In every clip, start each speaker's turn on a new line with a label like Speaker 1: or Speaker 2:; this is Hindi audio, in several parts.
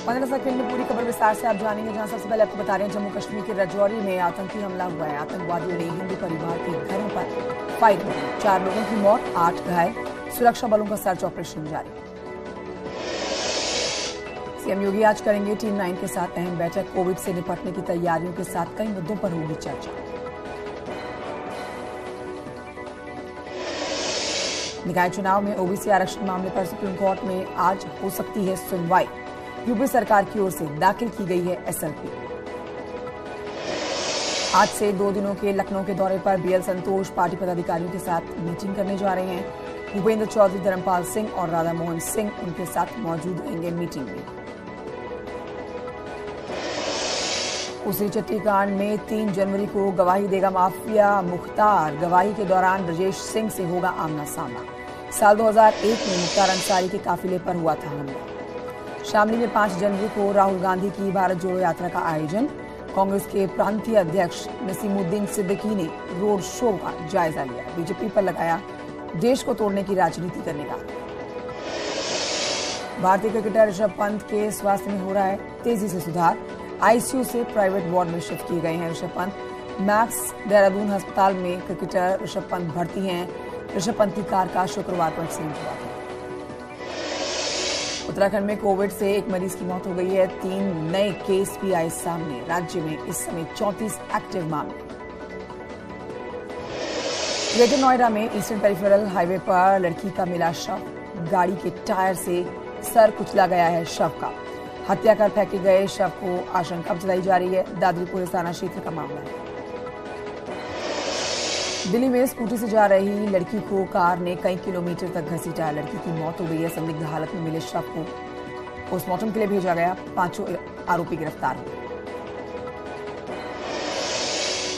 Speaker 1: 15 सेकंड में पूरी खबर विस्तार से आप जानेंगे, जहां सबसे पहले आपको बता रहे हैं जम्मू कश्मीर के राजौरी में आतंकी हमला हुआ है। आतंकवादियों ने हिंदू परिवार के घरों पर फायरिंग की, 4 लोगों की मौत, 8 घायल। सुरक्षा बलों का सर्च ऑपरेशन जारी। सीएम योगी आज करेंगे टीम 9 के साथ अहम बैठक। कोविड से निपटने की तैयारियों के साथ कई मुद्दों पर होगी चर्चा। निकाय चुनाव में ओबीसी आरक्षण मामले पर सुप्रीम कोर्ट में आज हो सकती है सुनवाई। यूपी सरकार की ओर से दाखिल की गई है एसएलपी। आज से 2 दिनों के लखनऊ के दौरे पर बीएल संतोष पार्टी पदाधिकारियों के साथ मीटिंग करने जा रहे हैं। भूपेंद्र चौधरी, धर्मपाल सिंह और राधा मोहन सिंह उनके साथ मौजूद रहेंगे मीटिंग में। उसी चट्टीकांड में 3 जनवरी को गवाही देगा माफिया मुख्तार। गवाही के दौरान ब्रजेश सिंह से होगा आमना सामना। साल 2001 में मुख्तार अंसारी के काफिले पर हुआ था हमला। शामली में 5 जनवरी को राहुल गांधी की भारत जोड़ो यात्रा का आयोजन। कांग्रेस के प्रांतीय अध्यक्ष नसीमुद्दीन सिद्दीकी ने रोड शो का जायजा लिया। बीजेपी पर लगाया देश को तोड़ने की राजनीति करने का। भारतीय क्रिकेटर ऋषभ पंत के स्वास्थ्य में हो रहा है तेजी से सुधार। आईसीयू से प्राइवेट वार्ड में शिफ्ट किए गए हैं ऋषभ पंत। मैक्स देहरादून अस्पताल में क्रिकेटर ऋषभ पंत भर्ती हैं। ऋषभ पंत की कार का शुक्रवार को एक्सीडेंट हुआ था। उत्तराखंड में कोविड से एक मरीज की मौत हो गई है। 3 नए केस भी आए सामने। राज्य में इस समय 34 एक्टिव मामले। ग्रेटर नोएडा में ईस्टर्न पेरिफेरल हाईवे पर लड़की का मिला शव। गाड़ी के टायर से सर कुचला गया है शव का। हत्या कर फेंके गए शव को आशंका जताई जा रही है। दादरी पुलिस थाना क्षेत्र का मामला है। दिल्ली में स्कूटी से जा रही लड़की को कार ने कई किलोमीटर तक घसीटा। लड़की की मौत हो गई है। संदिग्ध हालत में मिले शव को पोस्टमार्टम के लिए भेजा गया। 5 आरोपी गिरफ्तार हुए।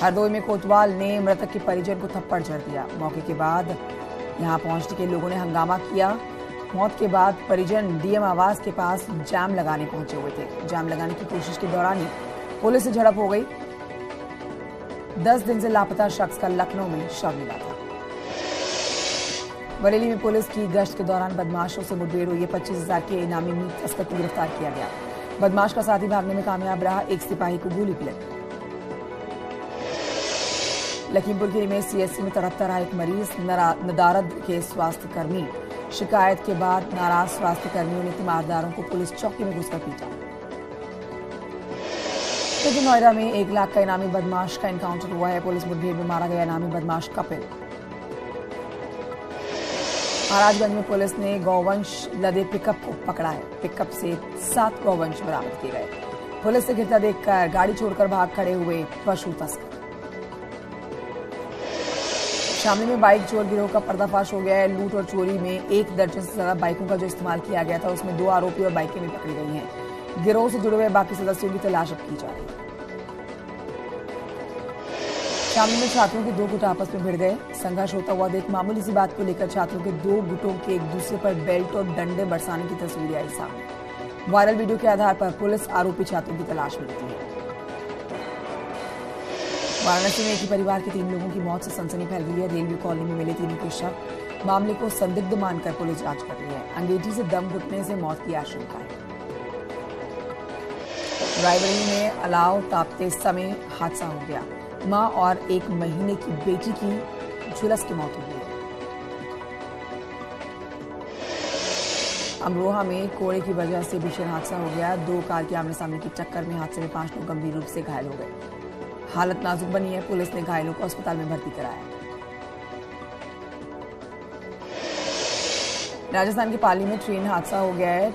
Speaker 1: हरदोई में कोतवाल ने मृतक के परिजन को थप्पड़ जड़ दिया। मौके के बाद यहां पहुंचने के लोगों ने हंगामा किया। मौत के बाद परिजन डीएम आवास के पास जाम लगाने पहुंचे हुए थे। जाम लगाने की कोशिश के दौरान ही पुलिस से झड़प हो गई। 10 दिन से लापता शख्स का लखनऊ में शव मिला था। बरेली में पुलिस की गश्त के दौरान बदमाशों से मुठभेड़ हुई है। 25,000 के इनामी मीट तस्कर को गिरफ्तार किया गया। बदमाश का साथी भागने में कामयाब रहा। एक सिपाही को गोली भी लगी। लखीमपुर खीरी में सीएससी में तड़पता रहा एक मरीज। नदारद के स्वास्थ्यकर्मी। शिकायत के बाद नाराज स्वास्थ्यकर्मियों ने तीमारदारों को पुलिस चौकी में घुसकर पीटा। ग्रेटर नोएडा में 1 लाख का इनामी बदमाश का एनकाउंटर हुआ है। पुलिस मुठभेड़ में मारा गया इनामी बदमाश कपिल। महाराजगंज में पुलिस ने गौवंश लदे पिकअप को पकड़ा है। पिकअप से 7 गौवंश बरामद किए गए। पुलिस से गिरता देखकर गाड़ी छोड़कर भाग खड़े हुए पशु तस्कर। शामली में बाइक चोर गिरोह का पर्दाफाश हो गया है। लूट और चोरी में 1 दर्जन से ज्यादा बाइकों का जो इस्तेमाल किया गया था, उसमें 2 आरोपी और बाइकें भी पकड़ी गई हैं। गिरोह से जुड़े हुए बाकी सदस्यों की तलाश अब की जा रही है। शामली में छात्रों के 2 गुट आपस में भिड़ गए। संघर्ष होता हुआ देख मामूली सी बात को लेकर छात्रों के 2 गुटों के एक दूसरे पर बेल्ट और डंडे बरसाने की तस्वीरें आई सामने। वायरल वीडियो के आधार पर पुलिस आरोपी छात्रों की तलाश में रहती है। वाराणसी में एक ही परिवार के 3 लोगों की मौत से सनसनी फैल गई है। रेलवे कॉलोनी में मिले तीनों के शव। मामले को संदिग्ध मानकर पुलिस जांच कर रही है। अंगीठी से दम घुटने से मौत की आशंका है। रायबरेली में अलाव तापते समय हादसा हो गया। मां और 1 महीने की बेटी की झुलस की मौत हो गई। अमरोहा में कोहरे की वजह से भीषण हादसा हो गया। 2 कार की आमने सामने की टक्कर में हादसे में 5 लोग गंभीर रूप से घायल हो गए। हालत नाजुक बनी है। पुलिस ने घायलों को अस्पताल में भर्ती कराया। राजस्थान के पाली में ट्रेन हादसा हो गया है।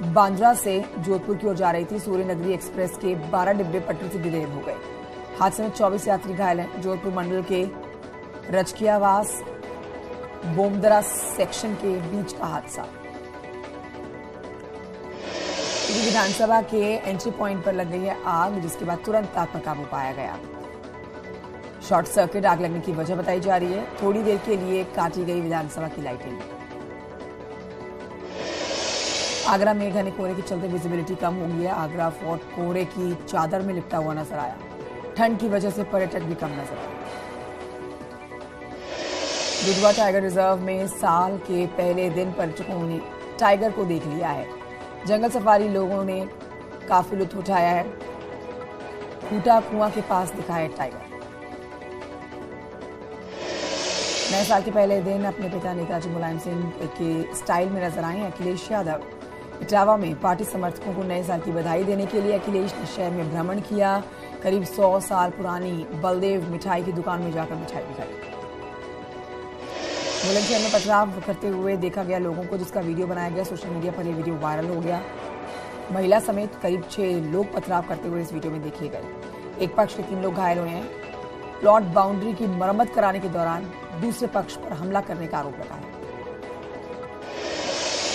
Speaker 1: बांद्रा से जोधपुर की ओर जा रही थी। सूर्य नगरी एक्सप्रेस के 12 डिब्बे पटरी से डिरेल हो गए। हादसे में 24 यात्री घायल हैं। जोधपुर मंडल के रचकियावास बोमदरा सेक्शन के बीच का हादसा। विधानसभा के एंट्री पॉइंट पर लग गई है आग, जिसके बाद तुरंत आग पर काबू पाया गया। शॉर्ट सर्किट आग लगने की वजह बताई जा रही है। थोड़ी देर के लिए काटी गई विधानसभा की लाइटें। आगरा में घने कोहरे के चलते विजिबिलिटी कम हो गई है। आगरा फोर्ट कोहरे की चादर में लिपटा हुआ नजर आया। ठंड की वजह से पर्यटक भी कम नजर आए। दुधवा टाइगर रिजर्व में साल के पहले दिन पर्यटकों ने टाइगर को देख लिया है। जंगल सफारी लोगों ने काफी लुत्फ उठाया है। खूटा कुआं के पास दिखाए टाइगर। नए साल के पहले दिन अपने पिता नेताजी मुलायम सिंह के स्टाइल में नजर आए अखिलेश यादव। इटावा में पार्टी समर्थकों को नए साल की बधाई देने के लिए अखिलेश ने शहर में भ्रमण किया। करीब 100 साल पुरानी बलदेव मिठाई की दुकान में जाकर मिठाई दिखाई। बुलंदशहर में पथराव करते हुए देखा गया लोगों को, जिसका वीडियो बनाया गया। सोशल मीडिया पर यह वीडियो वायरल हो गया। महिला समेत करीब 6 लोग पथराव करते हुए इस वीडियो में देखे गए। एक पक्ष के 3 लोग घायल हुए हैं। प्लॉट बाउंड्री की मरम्मत कराने के दौरान दूसरे पक्ष पर हमला करने का आरोप लगा है।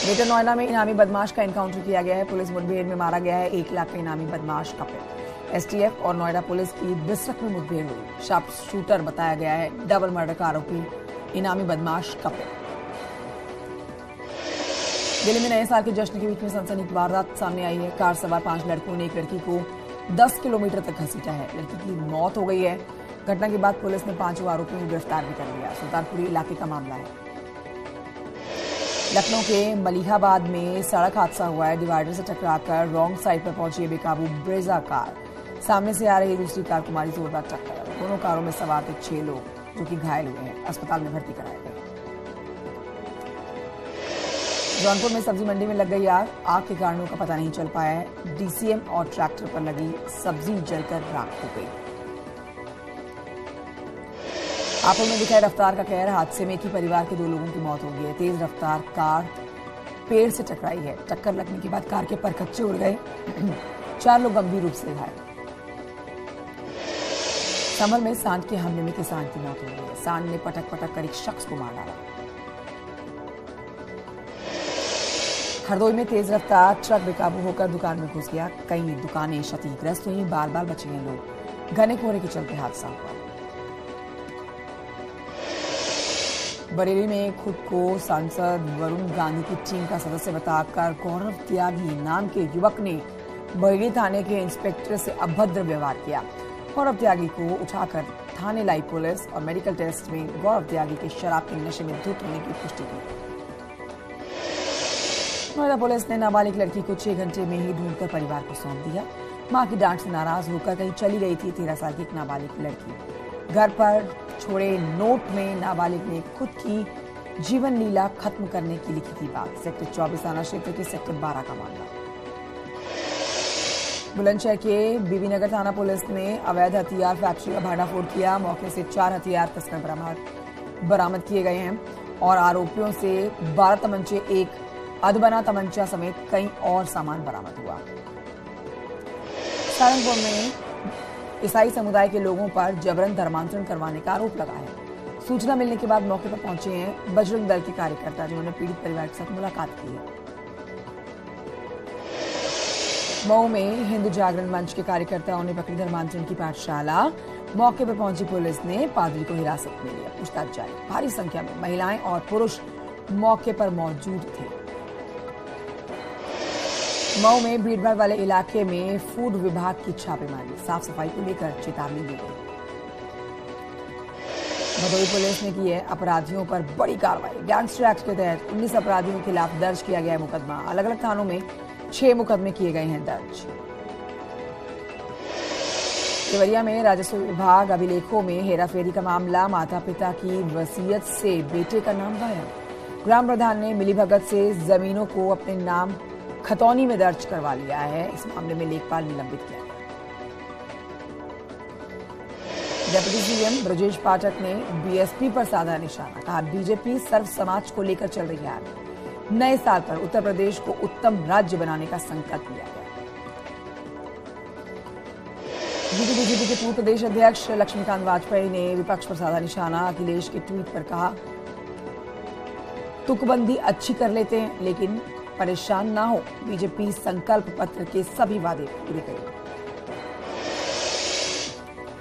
Speaker 1: ग्रेटर नोएडा में इनामी बदमाश का एनकाउंटर किया गया है। पुलिस मुठभेड़ में मारा गया है 1 लाख का इनामी बदमाश कपिल। एसटीएफ और नोएडा पुलिस की बिस्रक में मुठभेड़ हुई। शार्प शूटर बताया गया है डबल मर्डर का आरोपी इनामी बदमाश कपिल। दिल्ली में नए साल के जश्न के बीच में सनसनी की वारदात सामने आई है। कार सवार 5 लड़कों ने एक लड़की को 10 किलोमीटर तक घसीटा है। लड़की की मौत हो गई है। घटना के बाद पुलिस ने 5 आरोपियों को गिरफ्तार भी कर लिया। सुल्तानपुरी इलाके का मामला है। लखनऊ के मलिहाबाद में सड़क हादसा हुआ है। डिवाइडर से टकराकर रॉन्ग साइड पर पहुंची बेकाबू ब्रेजा कार सामने से आ रही दूसरी कार को मारी जोरदार टक्कर। दोनों कारों में सवार थे 6 लोग जो कि घायल हुए हैं। अस्पताल में भर्ती कराए गए। जौनपुर में सब्जी मंडी में लग गई आग। आग के कारणों का पता नहीं चल पाया है। डीसीएम और ट्रैक्टर पर लगी सब्जी जलकर राख हो गई। हापुड़ में दिखाई रफ्तार का कहर। हादसे में एक ही परिवार के 2 लोगों की मौत हो गई है। तेज रफ्तार कार पेड़ से टकराई है। टक्कर लगने के बाद कार के परखच्चे उड़ गए। 4 लोग गंभीर रूप से घायल। संभल में सांड के हमले में किसान की मौत हो गई है। सांड ने पटक पटक कर एक शख्स को मार डाला। हरदोई में तेज रफ्तार ट्रक बेकाबू होकर दुकान में घुस गया। कई दुकानें क्षतिग्रस्त हुई। बाल बाल बचे हैं लोग। घने कोहरे के चलते हादसा हुआ। बरेली में खुद को सांसद वरुण गांधी की टीम का सदस्य बताकर गौरव त्यागी नाम के युवक ने बरेली थाने के इंस्पेक्टर से अभद्र व्यवहार किया। गौरव त्यागी को उठाकर थाने लाई पुलिस और मेडिकल टेस्ट में गौरव त्यागी के शराब के नशे में धुत होने की पुष्टि की। नोएडा पुलिस ने नाबालिग लड़की को 6 घंटे में ही ढूंढकर परिवार को सौंप दिया। मां की डांट से नाराज होकर कहीं चली गई थी 13 साल की एक नाबालिग लड़की। घर पर छोड़े नोट में नाबालिग ने खुद की जीवन लीला खत्म करने की लिखी थी बात। सेक्टर 24 थाना क्षेत्र के सेक्टर 12 का मामला। बुलंदशहर के बीबीनगर थाना पुलिस ने अवैध हथियार फैक्ट्री का भंडाफोड़ किया। मौके से 4 हथियार तस्कर बरामद किए गए हैं और आरोपियों से 12 तमंचे, एक अधबना तमंचा समेत कई और सामान बरामद हुआ। सहारनपुर में ईसाई समुदाय के लोगों पर जबरन धर्मांतरण करवाने का आरोप लगा है। सूचना मिलने के बाद मौके पर पहुंचे हैं बजरंग दल के कार्यकर्ता, जिन्होंने पीड़ित परिवार के साथ मुलाकात की है। मऊ में हिंदू जागरण मंच के कार्यकर्ताओं ने पकड़ी धर्मांतरण की पाठशाला। मौके पर पहुंची पुलिस ने पादरी को हिरासत में लिया। पूछताछ जारी। भारी संख्या में महिलाएं और पुरुष मौके पर मौजूद थे। मऊ में भीड़भाड़ वाले इलाके में फूड विभाग की छापेमारी। साफ सफाई को लेकर चेतावनी दी गई। भदोही पुलिस ने की है अपराधियों पर बड़ी कार्रवाई। गैंगस्टर एक्ट के तहत 19 अपराधियों के खिलाफ दर्ज किया गया है मुकदमा। अलग अलग थानों में 6 मुकदमे किए गए हैं दर्ज। देवरिया में राजस्व विभाग अभिलेखों में हेराफेरी का मामला। माता पिता की वसीयत से बेटे का नाम गायब। ग्राम प्रधान ने मिलीभगत से जमीनों को अपने नाम खतौनी में दर्ज करवा लिया है। इस मामले में लेखपाल निलंबित किया गया। डिप्टी सीएम ब्रजेश पाठक ने बीएसपी पर साधा निशाना। कहा बीजेपी सर्व समाज को लेकर चल रही है आगे। नए साल पर उत्तर प्रदेश को उत्तम राज्य बनाने का संकल्प लिया गया। बीजेपी के पूर्व प्रदेश अध्यक्ष लक्ष्मीकांत वाजपेयी ने विपक्ष पर साधा निशाना। अखिलेश के ट्वीट पर कहा तुकबंदी अच्छी कर लेते हैं लेकिन परेशान ना हो। बीजेपी संकल्प पत्र के सभी वादे पूरे करेगी।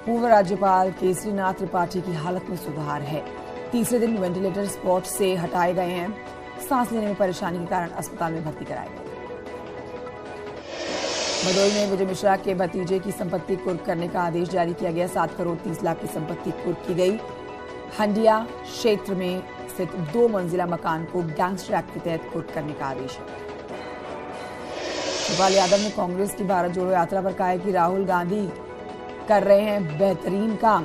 Speaker 1: पूर्व राज्यपाल केसरीनाथ त्रिपाठी की हालत में सुधार है। तीसरे दिन वेंटिलेटर स्पॉट से हटाए गए हैं। सांस लेने में परेशानी के कारण अस्पताल में भर्ती कराए गए। भदोही में विजय मिश्रा के भतीजे की संपत्ति कुर्क करने का आदेश जारी किया गया। 7 करोड़ 30 लाख की संपत्ति कुर्क की गई। हंडिया क्षेत्र में स्थित 2 मंजिला मकान को गैंगस्टर एक्ट के तहत कुर्क करने का आदेश है। शिवपाल यादव ने कांग्रेस की भारत जोड़ो यात्रा पर कहा है कि राहुल गांधी कर रहे हैं बेहतरीन काम।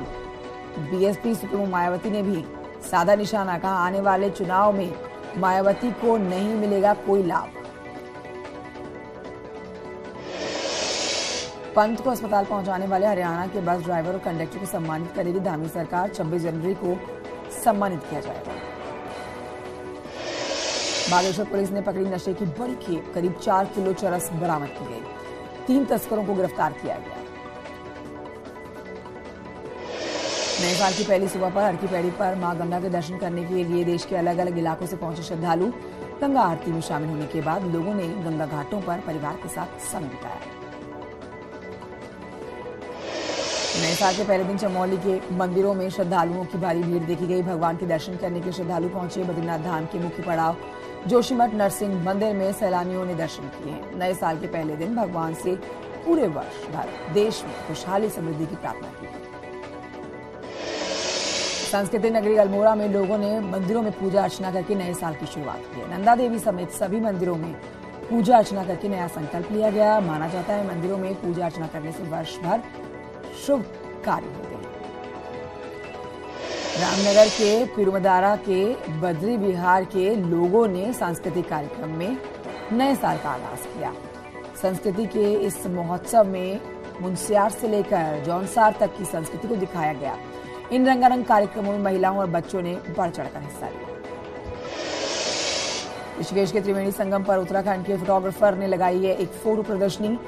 Speaker 1: बीएसपी सुप्रीमो मायावती ने भी साधा निशाना, कहा आने वाले चुनाव में मायावती को नहीं मिलेगा कोई लाभ। पंत को अस्पताल पहुंचाने वाले हरियाणा के बस ड्राइवर और कंडक्टर को सम्मानित करेगी धामी सरकार। 26 जनवरी को सम्मानित किया जाएगा। बागेश्वर पुलिस ने पकड़ी नशे की बड़ी खेप, करीब 4 किलो चरस बरामद की गई। 3 तस्करों को गिरफ्तार किया गया। नए साल की पहली सुबह पर हर की पैड़ी पर मां गंगा के दर्शन करने के लिए देश के अलग अलग इलाकों से पहुंचे श्रद्धालु। गंगा आरती में शामिल होने के बाद लोगों ने गंगा घाटों पर परिवार के साथ समय बिताया। नए साल के पहले दिन चमोली के मंदिरों में श्रद्धालुओं की भारी भीड़ देखी गई। भगवान के दर्शन करने के श्रद्धालु पहुंचे। बद्रीनाथ धाम के मुख्य पड़ाव जोशीमठ नरसिंह मंदिर में सैलानियों ने दर्शन किए। नए साल के पहले दिन भगवान से पूरे वर्ष भर देश में खुशहाली समृद्धि की प्रार्थना की। संस्कृति नगरी अल्मोड़ा में लोगों ने मंदिरों में पूजा अर्चना करके नए साल की शुरुआत की है। नंदा देवी समेत सभी मंदिरों में पूजा अर्चना करके नया संकल्प लिया गया। माना जाता है मंदिरों में पूजा अर्चना करने से वर्ष भर शुभ कार्य होते हैं। रामनगर के पिरुमदारा के बद्री विहार के लोगों ने सांस्कृतिक कार्यक्रम में नए साल का आगाज किया। संस्कृति के इस महोत्सव में मुनस्यार से लेकर जौनसार तक की संस्कृति को दिखाया गया। इन रंगारंग कार्यक्रमों में महिलाओं और बच्चों ने बढ़ चढ़कर हिस्सा लिया। ऋषिकेश के त्रिवेणी संगम पर उत्तराखंड के फोटोग्राफर ने लगाई है एक फोटो प्रदर्शनी।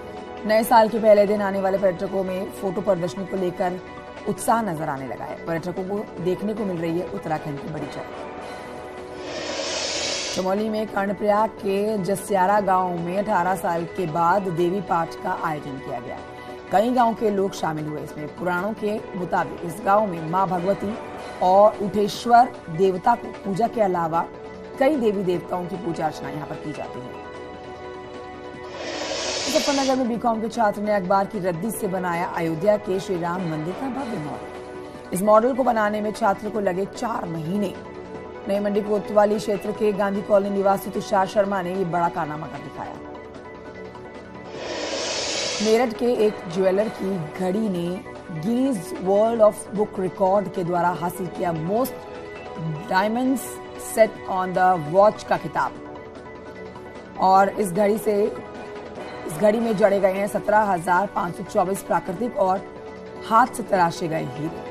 Speaker 1: नए साल के पहले दिन आने वाले पर्यटकों में फोटो प्रदर्शनी को लेकर उत्साह नजर आने लगा है। पर्यटकों को देखने को मिल रही है उत्तराखंड की बड़ी झलक। चमोली में कर्णप्रयाग के जस्यारा गांव में 18 साल के बाद देवी पाठ का आयोजन किया गया। कई गांव के लोग शामिल हुए। इसमें पुराणों के मुताबिक इस गांव में मां भगवती और उठेश्वर देवता को पूजा के अलावा कई देवी देवताओं की पूजा अर्चना यहाँ पर की जाती है। मुजफ्फरनगर में बीकॉम के छात्र ने अखबार की रद्दी से बनाया अयोध्या के श्री राम मंदिर का भव्य मॉडल। इस मॉडल को बनाने में छात्र को लगे 4 महीने। नई मंडी कोतवाली क्षेत्र के गांधी कॉलोनी निवासी तुषार शर्मा ने ये बड़ा कारनामा कर दिखाया। मेरठ के एक ज्वेलर की घड़ी ने Guinness world of book record के द्वारा हासिल किया most diamonds set on the watch का खिताब। और इस घड़ी में जड़े गए हैं 17,524 प्राकृतिक और हाथ से तराशे गए हीरे।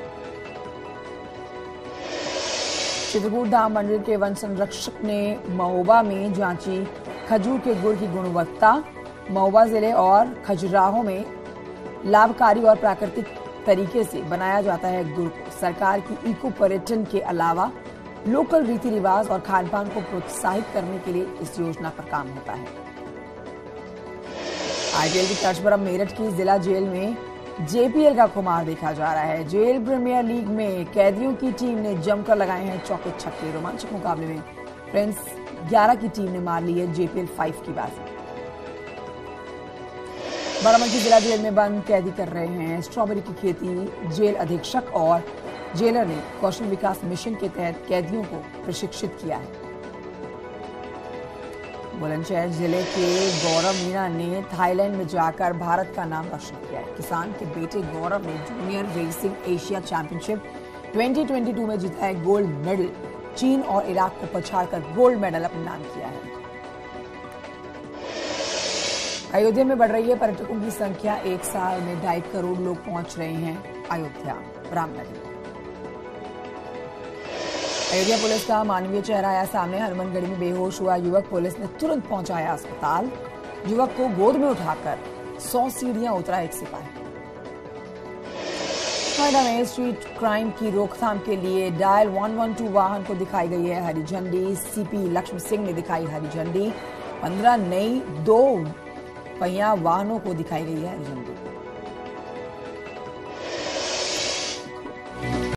Speaker 1: चित्रकूट धाम मंदिर के वन संरक्षक ने महोबा में जांची खजूर के गुड़ की गुणवत्ता। महोबा जिले और खजुराहो में लाभकारी और प्राकृतिक तरीके से बनाया जाता है गुड़ को। सरकार की इको पर्यटन के अलावा लोकल रीति रिवाज और खान पान को प्रोत्साहित करने के लिए इस योजना पर काम होता है। आईपीएल की तर्ज पर अब मेरठ की जिला जेल में जेपीएल का खुमार देखा जा रहा है। जेल प्रीमियर लीग में कैदियों की टीम ने जमकर लगाए हैं चौके छक्के। रोमांचक मुकाबले में फ्रेंड्स 11 की टीम ने मार ली है जेपीएल 5 की बाजी। बाराबंकी जिला जेल में बंद कैदी कर रहे हैं स्ट्रॉबेरी की खेती। जेल अधीक्षक और जेलर ने कौशल विकास मिशन के तहत कैदियों को प्रशिक्षित किया है। बुलंदशहर जिले के गौरव मीणा ने थाईलैंड में जाकर भारत का नाम रोशन किया है। किसान के बेटे गौरव ने जूनियर रेसिंग एशिया चैंपियनशिप 2022 में जीता है गोल्ड मेडल। चीन और इराक को पछाड़कर गोल्ड मेडल अपने नाम किया है। अयोध्या में बढ़ रही है पर्यटकों की संख्या। एक साल में 2.5 करोड़ लोग पहुंच रहे हैं अयोध्या रामनगरी। अयोध्या पुलिस का मानवीय चेहरा आया सामने। हनुमानगढ़ी में बेहोश हुआ युवक पुलिस ने तुरंत पहुंचाया अस्पताल। युवक को गोद में उठाकर 100 सीढ़ियां उतरा एक सिपाही। नोएडा में स्ट्रीट क्राइम की रोकथाम के लिए डायल 112 वाहन को दिखाई गई है हरी झंडी। सीपी लक्ष्मी सिंह ने दिखाई हरी झंडी। 15 नई 2 पहिया वाहनों को दिखाई गई है हरी झंडी।